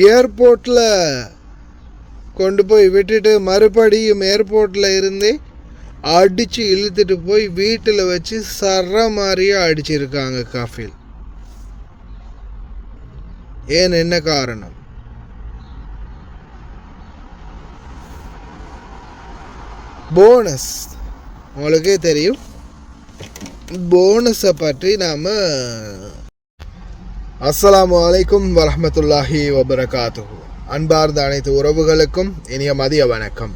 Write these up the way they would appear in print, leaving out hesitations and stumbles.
ஏர்போர்ட்டில் கொண்டு போய் விட்டுட்டு மறுபடியும் ஏர்போர்ட்டில் இருந்தே அடித்து இழுத்துட்டு போய் வீட்டில் வச்சு சர்ற மாதிரியே அடிச்சிருக்காங்க கஃபீல். ஏன், என்ன காரணம்? போனஸ் உங்களுக்கே தெரியும். போனஸை பற்றி நாம் அஸ்ஸலாமு அலைக்கும் வரஹ்மத்துல்லாஹி வபரகாத்துஹு. அன்பார்ந்த அனைத்து உறவுகளுக்கும் இனிய மதிய வணக்கம்.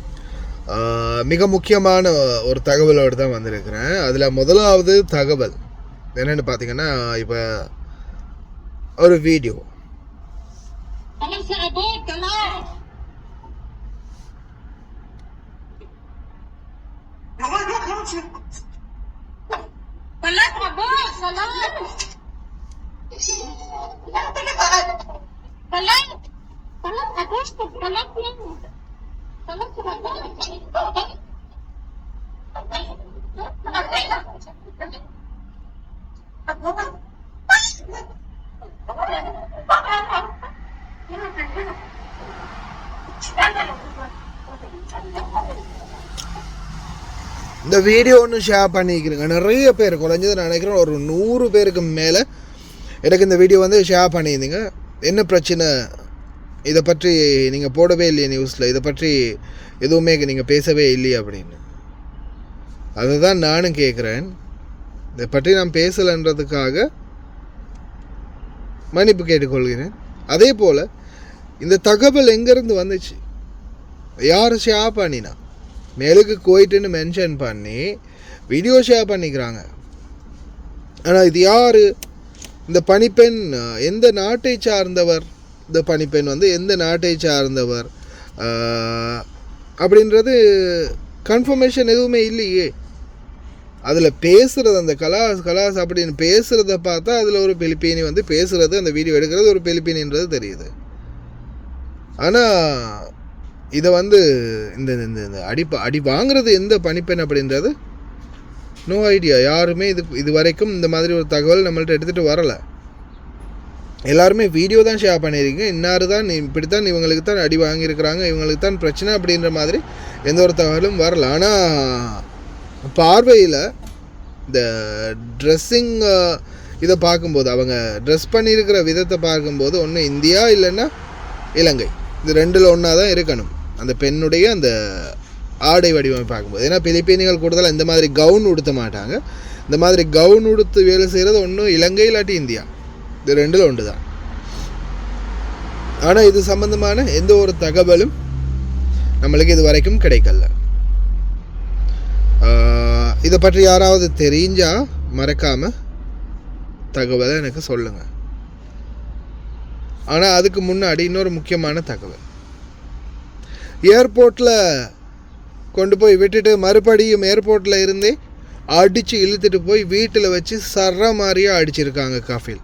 மிக முக்கியமான ஒரு தகவலோடு தான் வந்திருக்கிறேன். அதில் முதலாவது தகவல் என்னென்னு பார்த்தீங்கன்னா, இப்போ ஒரு வீடியோ இந்த வீடியோ ஒன்று ஷேர் பண்ணிக்கிறேங்க. நிறைய பேர் குறைஞ்சது நான் நினைக்கிறேன் ஒரு 100 பேருக்கு மேலே எனக்கு இந்த வீடியோ வந்து ஷேர் பண்ணியிருந்தீங்க. என்ன பிரச்சனை, இதை பற்றி நீங்கள் போடவே இல்லையே நியூஸில், இதை பற்றி எதுவுமே நீங்கள் பேசவே இல்லையே அப்படின்னு. அதை தான் நானும் கேட்குறேன். இதை பற்றி நான் பேசலைன்றதுக்காக மன்னிப்பு கேட்டுக்கொள்கிறேன். அதே போல் இந்த தகவல் எங்கேருந்து வந்துச்சு, யார் ஷேர் பண்ணினா, மேலுக்கு கோயிட்டுன்னு மென்ஷன் பண்ணி வீடியோ ஷேர் பண்ணிக்கிறாங்க. ஆனால் இது யார், இந்த பணிப்பெண் எந்த நாட்டை சார்ந்தவர், இந்த பணிப்பெண் வந்து எந்த நாட்டை சார்ந்தவர் அப்படின்றது கன்ஃபர்மேஷன் எதுவுமே இல்லையே. அதில் பேசுகிறது அந்த கலாஸ் அப்படின்னு பேசுகிறத பார்த்தா அதில் ஒரு பிலிப்பீனி வந்து பேசுகிறது, அந்த வீடியோ எடுக்கிறது ஒரு பிலிப்பீனின்றது தெரியுது. ஆனால் இதை வந்து இந்த இந்த அடி வாங்குறது எந்த பணிப்பெண் அப்படின்றது நோ ஐடியா. யாருமே இது வரைக்கும் இந்த மாதிரி ஒரு தகவல் நம்மள்ட்ட எடுத்துகிட்டு வரலை. எல்லாருமே வீடியோ தான் ஷேர் பண்ணியிருக்கீங்க. இன்னாரு தான் இப்படித்தான், இவங்களுக்கு தான் அடி வாங்கியிருக்கிறாங்க, இவங்களுக்கு தான் பிரச்சனை அப்படின்ற மாதிரி எந்த ஒரு தகவலும் வரல. ஆனால் பார்வையில் இந்த ட்ரெஸ்ஸிங் இதை பார்க்கும்போது, அவங்க ட்ரெஸ் பண்ணியிருக்கிற விதத்தை பார்க்கும்போது ஒன்று இந்தியா இல்லைன்னா இலங்கை, இது ரெண்டில் ஒன்றா தான் இருக்கணும் அந்த பெண்ணுடைய அந்த ஆடை வடிவமை பார்க்கும்போது. ஏன்னா பிலிப்பீனிகள் கூடுதலாக இந்த மாதிரி கவுன் உடுத்த மாட்டாங்க. இந்த மாதிரி கவுன் உடுத்து வேலை செய்கிறது ஒன்றும் இலங்கை இல்லாட்டி இந்தியா, இது ரெண்டில் ஒன்று தான். ஆனால் இது சம்பந்தமான எந்த ஒரு தகவலும் நம்மளுக்கு இது வரைக்கும் கிடைக்கல. இதை பற்றி யாராவது தெரிஞ்சால் மறக்காமல் தகவலை எனக்கு சொல்லுங்கள். ஆனால் அதுக்கு முன்னாடி இன்னொரு முக்கியமான தகவல், ஏர்போர்ட்டில் கொண்டு போய் விட்டுட்டு மறுபடியும் ஏர்போர்ட்டில் இருந்தே அடித்து இழுத்துட்டு போய் வீட்டில் வச்சு சர்ற மாதிரியே அடிச்சிருக்காங்க கஃபீல்.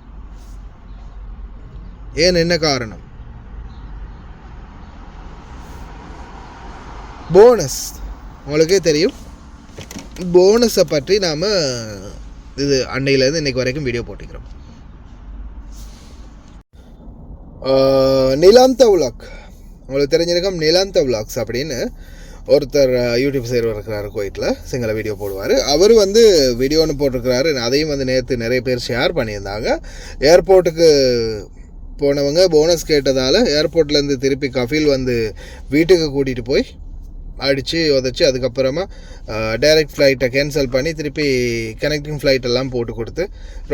ஏன், என்ன காரணம்? போனஸ் உங்களுக்கே தெரியும். போனஸை பற்றி நாம் இது அன்னையிலேருந்து இன்றைக்கு வரைக்கும் வீடியோ போட்டுக்கிறோம். நிலாந்த விலாக் உங்களுக்கு தெரிஞ்சிருக்கும். நிலாந்த விலாக்ஸ் அப்படின்னு ஒருத்தர் யூடியூப் சேர் இருக்கிறார், கோயிட்டில் சிங்கள வீடியோ போடுவார். அவர் வந்து வீடியோ ஒன்று போட்டிருக்கிறாரு. அதையும் வந்து நேற்று நிறைய பேர் ஷேர் பண்ணியிருந்தாங்க. ஏர்போர்ட்டுக்கு போனவங்க போனஸ் கேட்டதால் ஏர்போர்ட்லேருந்து திருப்பி கஃபீல் வந்து வீட்டுக்கு கூட்டிகிட்டு போய் அடித்து உதச்சி அதுக்கப்புறமா டைரக்ட் ஃப்ளைட்டை கேன்சல் பண்ணி திருப்பி கனெக்டிங் ஃப்ளைட்டெல்லாம் போட்டு கொடுத்து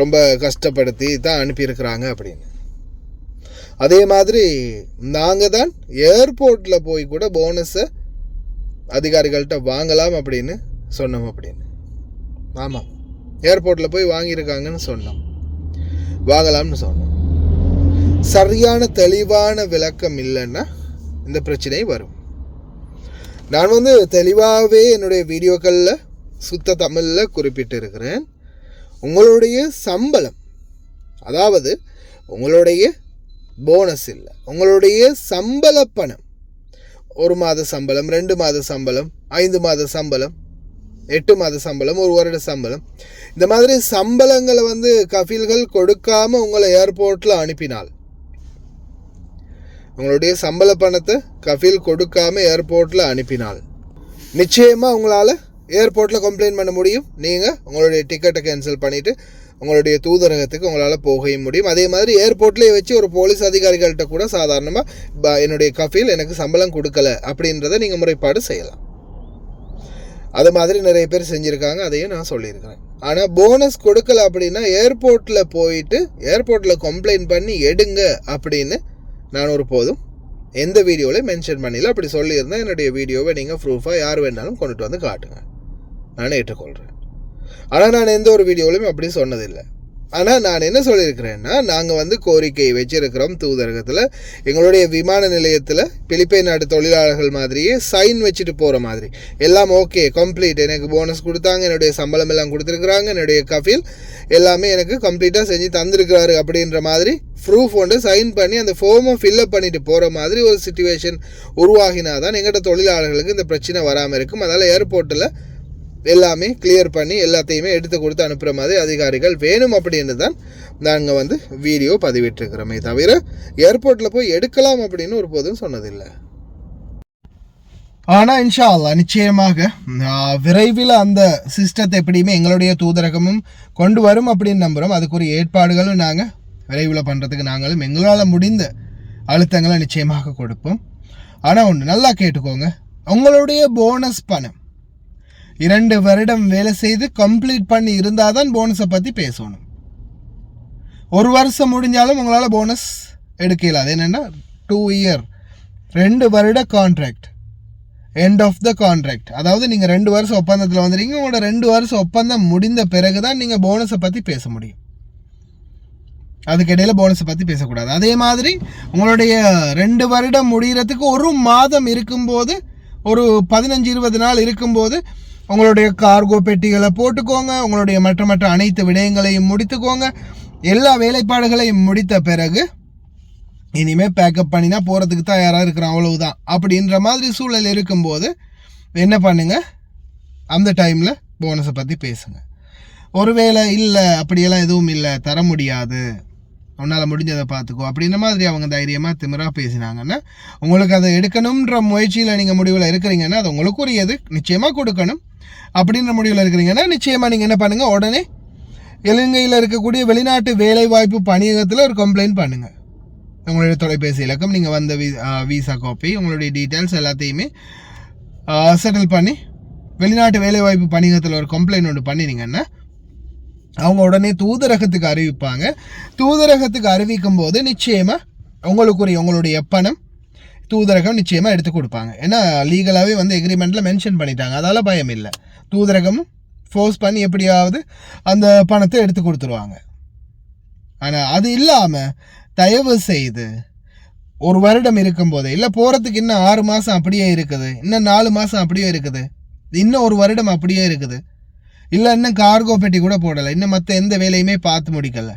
ரொம்ப கஷ்டப்படுத்தி தான் அனுப்பியிருக்கிறாங்க அப்படின்னு. அதே மாதிரி நாங்கள் தான் ஏர்போர்ட்டில் போய் கூட போனஸை அதிகாரிகள்கிட்ட வாங்கலாம் அப்படின்னு சொன்னோம் அப்படின்னு. ஆமாம், ஏர்போர்ட்டில் போய் வாங்கியிருக்காங்கன்னு சொன்னோம், வாங்கலாம்னு சொன்னோம். சரியான தெளிவான விளக்கம் இல்லைன்னா இந்த பிரச்சனை வரும். நான் வந்து தெளிவாகவே என்னுடைய வீடியோக்களில் சுத்த தமிழில் குறிப்பிட்டு இருக்கிறேன். உங்களுடைய சம்பளம், அதாவது உங்களுடைய போனஸ் இல்லை, உங்களுடைய சம்பள பணம், 1 மாத சம்பளம், 2 மாத சம்பளம், 5 மாத சம்பளம், 8 மாத சம்பளம், 1 வருட சம்பளம், இந்த மாதிரி சம்பளங்களை வந்து கஃபீல்கள் கொடுக்காமல் உங்களை ஏர்போர்ட்டில் அனுப்பினால் உங்களுடைய சம்பள பணத்தை கஃபீல் கொடுக்காம ஏர்போர்ட்டில் அனுப்பினால் நிச்சயமாக உங்களால் ஏர்போர்ட்டில் கம்ப்ளைண்ட் பண்ண முடியும். நீங்கள் உங்களுடைய டிக்கெட்டை கேன்சல் பண்ணிவிட்டு உங்களுடைய தூதரகத்துக்கு உங்களால் போகவும் முடியும். அதே மாதிரி ஏர்போர்ட்லேயே வச்சு ஒரு போலீஸ் அதிகாரிகள்கிட்ட கூட சாதாரணமாக என்னுடைய கஃபீல் எனக்கு சம்பளம் கொடுக்கல அப்படின்றத நீங்கள் முறைப்பாடு செய்யலாம். அது மாதிரி நிறைய பேர் செஞ்சுருக்காங்க, அதையும் நான் சொல்லியிருக்கிறேன். ஆனால் போனஸ் கொடுக்கல அப்படின்னா ஏர்போர்ட்டில் போயிட்டு ஏர்போர்ட்டில் கம்ப்ளைண்ட் பண்ணி எடுங்க அப்படின்னு நான் ஒரு போதும் எந்த வீடியோவில் மென்ஷன் பண்ணல. அப்படி சொல்லியிருந்தேன், என்னுடைய வீடியோவை நீங்கள் ப்ரூஃபாக யார் வேணாலும் கொண்டுட்டு வந்து காட்டுங்க, நான் ஏற்றுக்கொள்கிறேன். ஆனால் நான் எந்த ஒரு வீடியோவிலையும் அப்படி சொன்னதில்லை. ஆனால் நான் என்ன சொல்லியிருக்கிறேன்னா, நாங்கள் கோரிக்கை வச்சிருக்கிறோம் தூதரகத்தில், எங்களுடைய விமான நிலையத்தில் பிலிப்பைன் நாட்டு தொழிலாளர்கள் மாதிரியே சைன் வச்சுட்டு போகிற மாதிரி எல்லாம் ஓகே கம்ப்ளீட், எனக்கு போனஸ் கொடுத்தாங்க, என்னுடைய சம்பளம் எல்லாம் கொடுத்துருக்குறாங்க, என்னுடைய கஃபீல் எல்லாமே எனக்கு கம்ப்ளீட்டாக செஞ்சு தந்திருக்கிறாரு அப்படின்ற மாதிரி ப்ரூஃப் ஒன்று சைன் பண்ணி அந்த ஃபார்மை ஃபில்அப் பண்ணிட்டு போகிற மாதிரி ஒரு சிச்சுவேஷன் உருவாகினா தான் எங்கள்கிட்ட தொழிலாளர்களுக்கு இந்த பிரச்சனை வராமல் இருக்கும். அதனால் ஏர்போர்ட்டில் எல்லாமே கிளியர் பண்ணி எல்லாத்தையுமே எடுத்து கொடுத்து அனுப்புகிற மாதிரி அதிகாரிகள் வேணும் அப்படின்னு தான் நாங்கள் வீடியோ பதிவிட்டிருக்கிறோமே தவிர ஏர்போர்ட்டில் போய் எடுக்கலாம் அப்படின்னு ஒரு போதும் சொன்னதில்லை. ஆனால் இன்ஷா அல்லாஹ் நிச்சயமாக விரைவில் அந்த சிஸ்டத்தை எப்படியுமே எங்களுடைய தூதரகமும் கொண்டு வரும் அப்படின்னு நம்புகிறோம். அதுக்குரிய ஏற்பாடுகளும் நாங்கள் விரைவில் பண்ணுறதுக்கு நாங்களும் எங்களால் முடிந்த அழுத்தங்களை நிச்சயமாக கொடுப்போம். ஆனால் ஒன்று நல்லா கேட்டுக்கோங்க, உங்களுடைய போனஸ் பணம் 2 வருடம் வேலை செய்து கம்ப்ளீட் பண்ணி இருந்தால் தான் போனஸை பற்றி பேசணும். 1 வருஷம் முடிஞ்சாலும் உங்களால் போனஸ் எடுக்கல. அது என்னென்னா 2 இயர் 2 வருட contract, end of the contract. அதாவது நீங்கள் 2 வருஷம் ஒப்பந்தத்தில் வந்துடுறீங்க, உங்களோட 2 வருஷம் ஒப்பந்தம் முடிந்த பிறகு தான் நீங்கள் போனஸை பற்றி பேச முடியும். அதுக்கிடையில் போனஸை பற்றி பேசக்கூடாது. அதே மாதிரி உங்களுடைய 2 வருடம் முடிகிறதுக்கு 1 மாதம் இருக்கும்போது, ஒரு 15-20 நாள் இருக்கும்போது உங்களுடைய கார்கோ பெட்டிகளை போட்டுக்கோங்க, உங்களுடைய மற்ற அனைத்து விடயங்களையும் முடித்துக்கோங்க. எல்லா வேலைப்பாடுகளையும் முடித்த பிறகு இனிமேல் பேக்கப் பண்ணினா போகிறதுக்கு தயாராக இருக்கிறோம், அவ்வளவுதான் அப்படின்ற மாதிரி சூழல் இருக்கும்போது என்ன பண்ணுங்க, அந்த டைமில் போனஸை பற்றி பேசுங்க. ஒருவேளை இல்லை அப்படியெல்லாம் எதுவும் இல்லை, தர முடியாது, உன்னால் முடிஞ்சதை பார்த்துக்கோ அப்படின்ற மாதிரி அவங்க தைரியமாக திமிராக பேசினாங்கன்னா, உங்களுக்கு அதை எடுக்கணுன்ற முயற்சியில் நீங்கள் முடிவில் இருக்கிறீங்கன்னா அது உங்களுக்கு உரியது, நிச்சயமாக கொடுக்கணும் அப்படின்ற முடிவில் இருக்கிறீங்கன்னா நிச்சயமாக நீங்கள் என்ன பண்ணுங்கள், உடனே இலங்கையில் இருக்கக்கூடிய வெளிநாட்டு வேலைவாய்ப்பு பணியகத்தில் ஒரு கம்ப்ளைண்ட் பண்ணுங்கள். உங்களுடைய தொலைபேசி இலக்கம், நீங்கள் வந்த விசா காப்பி, உங்களுடைய டீட்டெயில்ஸ் எல்லாத்தையுமே செட்டில் பண்ணி வெளிநாட்டு வேலைவாய்ப்பு பணியகத்தில் ஒரு கம்ப்ளைண்ட் ஒன்று பண்ணினீங்கன்னா அவங்க உடனே தூதரகத்துக்கு அறிவிப்பாங்க. தூதரகத்துக்கு அறிவிக்கும் போது நிச்சயமாக உங்களுடைய பணம் தூதரகம் நிச்சயமாக எடுத்து கொடுப்பாங்க. ஏன்னா லீகலாகவே எக்ரிமெண்ட்டில் மென்ஷன் பண்ணிட்டாங்க, அதால் பயம் இல்லை. தூதரகமும் ஃபோர்ஸ் பண்ணி எப்படியாவது அந்த பணத்தை எடுத்து கொடுத்துருவாங்க. ஆனால் அது இல்லாமல் தயவு செய்து 1 வருடம் இருக்கும்போதே, இல்லை போகிறதுக்கு இன்னும் 6 மாதம் அப்படியே இருக்குது, இன்னும் 4 மாதம் அப்படியே இருக்குது, இன்னும் 1 வருடம் அப்படியே இருக்குது, இல்லை இன்னும் கார்கோ பெட்டி கூட போடலை, இன்னும் மற்ற எந்த வேலையுமே பார்த்து முடிக்கலை,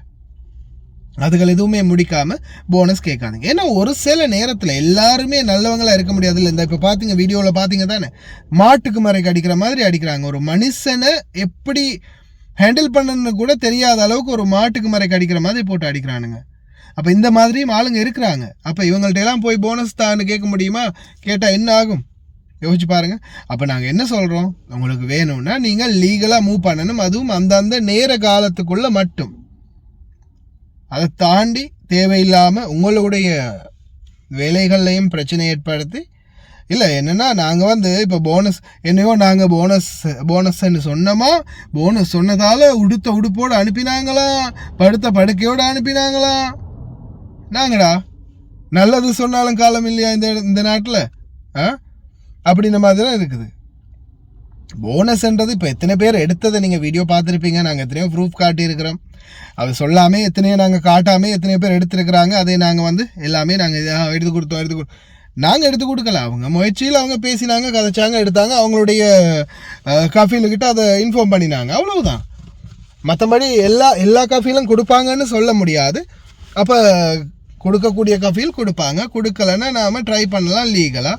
அதுகள் எதுவுமே முடிக்காமல் போனஸ் கேட்காதுங்க. ஏன்னா ஒரு சில நேரத்தில் எல்லாருமே நல்லவங்களாக இருக்க முடியாது. இல்லை, இந்த இப்போ பார்த்தீங்க வீடியோவில் பார்த்தீங்க தானே, மாட்டுக்கு மறைக்கு அடிக்கிற மாதிரி அடிக்கிறாங்க. ஒரு மனுஷனை எப்படி ஹேண்டில் பண்ணணுன்னு கூட தெரியாத அளவுக்கு ஒரு மாட்டுக்கு மறைக்கு அடிக்கிற மாதிரி போட்டு அடிக்கிறானுங்க. அப்போ இந்த மாதிரியும் ஆளுங்க இருக்கிறாங்க. அப்போ இவங்கள்ட்ட எல்லாம் போய் போனஸ் தான்னு கேட்க முடியுமா? கேட்டால் என்ன ஆகும் யோசிச்சு பாருங்கள். அப்போ நாங்கள் என்ன சொல்கிறோம், உங்களுக்கு வேணும்னா நீங்கள் லீகலாக மூவ் பண்ணணும், அதுவும் அந்தந்த நேர காலத்துக்குள்ளே மட்டும். அதை தாண்டி தேவையில்லாமல் உங்களுடைய வேலைகள்லையும் பிரச்சனை ஏற்படுத்தி, இல்லை என்னென்னா நாங்கள் இப்போ போனஸ் என்னையோ நாங்கள் போனஸ்ன்னு சொன்னோமா, போனஸ் சொன்னதால் உடுத்த உடுப்போடு அனுப்பினாங்களா, படுத்த படுக்கையோடு அனுப்பினாங்களா? நாங்கடா நல்லது சொன்னாலும் காலம் இல்லையா இந்த நாட்டில்? அப்படின்ற மாதிரி தான் இருக்குது. போனஸ்ன்றது இப்போ எத்தனை பேர் எடுத்ததை நீங்கள் வீடியோ பார்த்துருப்பீங்க, நாங்கள் எத்தனையோ ப்ரூஃப் காட்டியிருக்கிறோம். அது சொல்லாமல் எத்தனையோ நாங்கள் காட்டாமல் எத்தனையோ பேர் எடுத்துருக்குறாங்க. அதை நாங்கள் எல்லாமே நாங்கள் எடுத்து கொடுத்தோம். நாங்கள் எடுத்து கொடுக்கல, அவங்க முயற்சியில் அவங்க பேசினாங்க, கதைச்சாங்க, எடுத்தாங்க, அவங்களுடைய கஃபீலுக்கிட்ட அதை இன்ஃபார்ம் பண்ணினாங்க, அவ்வளவுதான். மற்றபடி எல்லா கஃபீலும் கொடுப்பாங்கன்னு சொல்ல முடியாது. அப்போ கொடுக்கக்கூடிய கஃபீல் கொடுப்பாங்க, கொடுக்கலன்னா நாம் ட்ரை பண்ணலாம் லீகலாக.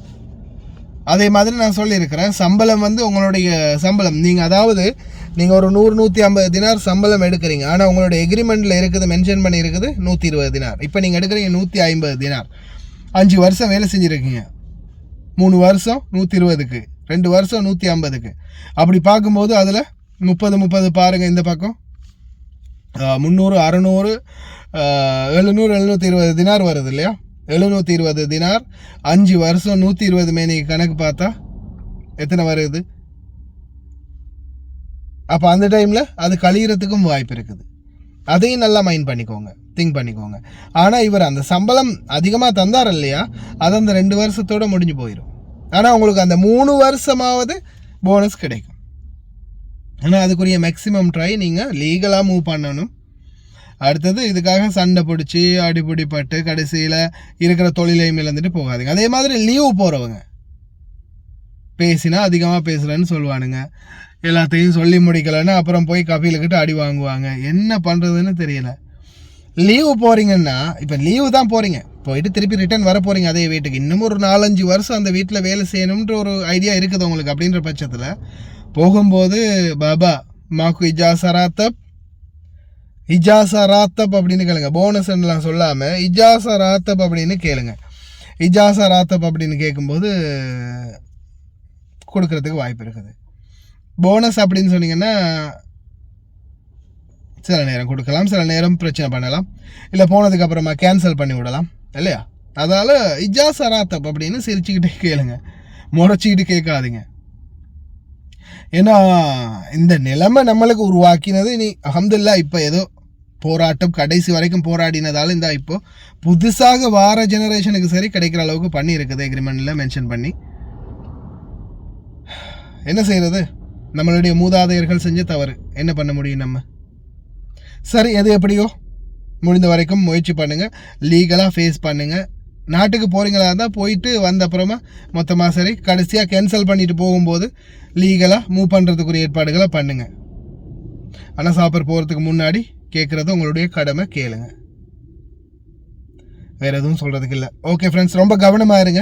அதே மாதிரி நான் சொல்லியிருக்கிறேன், சம்பளம் உங்களுடைய சம்பளம் நீங்கள் ஒரு 100-150 தினார் சம்பளம் எடுக்கிறீங்க. ஆனால் உங்களுடைய எக்ரிமெண்ட்டில் இருக்குது, மென்ஷன் பண்ணியிருக்குது 120 தினார். இப்போ நீங்கள் எடுக்கிறீங்க 150 தினார். 5 வருஷம் வேலை செஞ்சுருக்கீங்க, 3 வருஷம் 120க்கு, 2 வருஷம் 150க்கு. அப்படி பார்க்கும்போது அதில் 30 பாருங்கள். இந்த பக்கம் 300 600 700 720 தினார் வருது இல்லையா? 720 தினார் 5 வருஷம் 120 மேனிக்கு கணக்கு பார்த்தா எத்தனை வருது? அப்போ அந்த டைமில் அது கழியறதுக்கும் வாய்ப்பு இருக்குது. அதையும் நல்லா மைண்ட் பண்ணிக்கோங்க, திங்க் பண்ணிக்கோங்க. ஆனால் இவர் அந்த சம்பளம் அதிகமாக தந்தார் இல்லையா, அது அந்த 2 வருஷத்தோடு முடிஞ்சு போயிடும். ஆனால் உங்களுக்கு அந்த 3 வருஷமாவது போனஸ் கிடைக்கும். ஆனால் அதுக்குரிய மேக்ஸிமம் ட்ரை நீங்கள் லீகலாக மூவ் பண்ணணும். அடுத்தது இதுக்காக சண்டை பிடிச்சி அடிப்பட்டு கடைசியில் இருக்கிற தொழிலையும் இழந்துட்டு போகாதுங்க. அதே மாதிரி லீவு போகிறவங்க பேசினா அதிகமாக பேசுகிறேன்னு சொல்லுவானுங்க, எல்லாத்தையும் சொல்லி முடிக்கலைன்னா அப்புறம் போய் கபிலுக்கிட்ட அடி வாங்குவாங்க. என்ன பண்ணுறதுன்னு தெரியல. லீவு போகிறீங்கன்னா, இப்போ லீவு தான் போகிறீங்க, போயிட்டு திருப்பி ரிட்டர்ன் வர போகிறீங்க அதே வீட்டுக்கு. இன்னும் ஒரு 4-5 வருஷம் அந்த வீட்டில் வேலை செய்யணுன்ற ஒரு ஐடியா இருக்குது உங்களுக்கு. அப்படின்ற பட்சத்தில் போகும்போது பாபா மாக்கு இஜாசா ராத்தப் அப்படின்னு கேளுங்க. போனஸ்லாம் சொல்லாமல் இஜாசா ராத்தப் அப்படின்னு கேளுங்க. இஜாசா ராத்தப் அப்படின்னு கேட்கும்போது கொடுக்கறதுக்கு வாய்ப்பு இருக்குது. போனஸ் அப்படின்னு சொன்னீங்கன்னா சில நேரம் கொடுக்கலாம், சில நேரம் பிரச்சனை பண்ணலாம், இல்லை போனதுக்கு அப்புறமா கேன்சல் பண்ணி விடலாம் இல்லையா? அதால் இஜாசா ராத்தப் அப்படின்னு சிரிச்சுக்கிட்டே கேளுங்க, முறைச்சிக்கிட்டு கேட்காதீங்க. ஏன்னா இந்த நிலைமை நம்மளுக்கு உருவாக்கினது நீ அல்ஹம்துலில்லாஹ். இப்போ ஏதோ போராட்டம் கடைசி வரைக்கும் போராடினதால் இந்த இப்போ புதுசாக வார ஜெனரேஷனுக்கு சரி கிடைக்கிற அளவுக்கு பண்ணி இருக்குது, எக்ரிமெண்ட்டில் மென்ஷன் பண்ணி. என்ன செய்கிறது? நம்மளுடைய மூதாதையர்கள் செஞ்ச தவறு, என்ன பண்ண முடியும் நம்ம? சரி, எது எப்படியோ முடிந்த வரைக்கும் முயற்சி பண்ணுங்கள், லீகலாக ஃபேஸ் பண்ணுங்கள். நாட்டுக்கு போகிறீங்களா இருந்தால் போயிட்டு வந்த அப்புறமா மொத்தமாக சரி, கடைசியாக கேன்சல் பண்ணிட்டு போகும்போது லீகலாக மூவ் பண்ணுறதுக்குரிய ஏற்பாடுகளை பண்ணுங்கள். ஆனால் சாப்பிட போகிறதுக்கு முன்னாடி கேட்குறது உங்களுடைய கடமை, கேளுங்க. வேறு எதுவும் சொல்கிறதுக்கு இல்லை. ஓகே ஃப்ரெண்ட்ஸ், ரொம்ப கவனமாக இருங்க.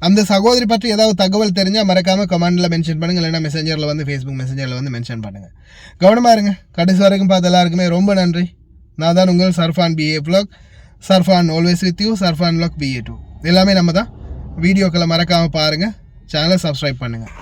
அந்த சகோதரி பற்றி ஏதாவது தகவல் தெரிஞ்சால் மறக்காமல் கமெண்டில் மென்ஷன் பண்ணுங்கள், இல்லைன்னா மெசேஞ்சரில் வந்து ஃபேஸ்புக் மெசேஞ்சரில் வந்து மென்ஷன் பண்ணுங்கள். கவனமாக இருங்க. கடைசி வரைக்கும் பார்த்து எல்லாருக்குமே ரொம்ப நன்றி. நான் தான் உங்கள் Sarfan BA vlog. Sarfan always with you. Sarfan vlog BA2 எல்லாமே நம்ம தான். வீடியோக்களை மறக்காமல் பாருங்கள், சேனலை சப்ஸ்கிரைப் பண்ணுங்கள்.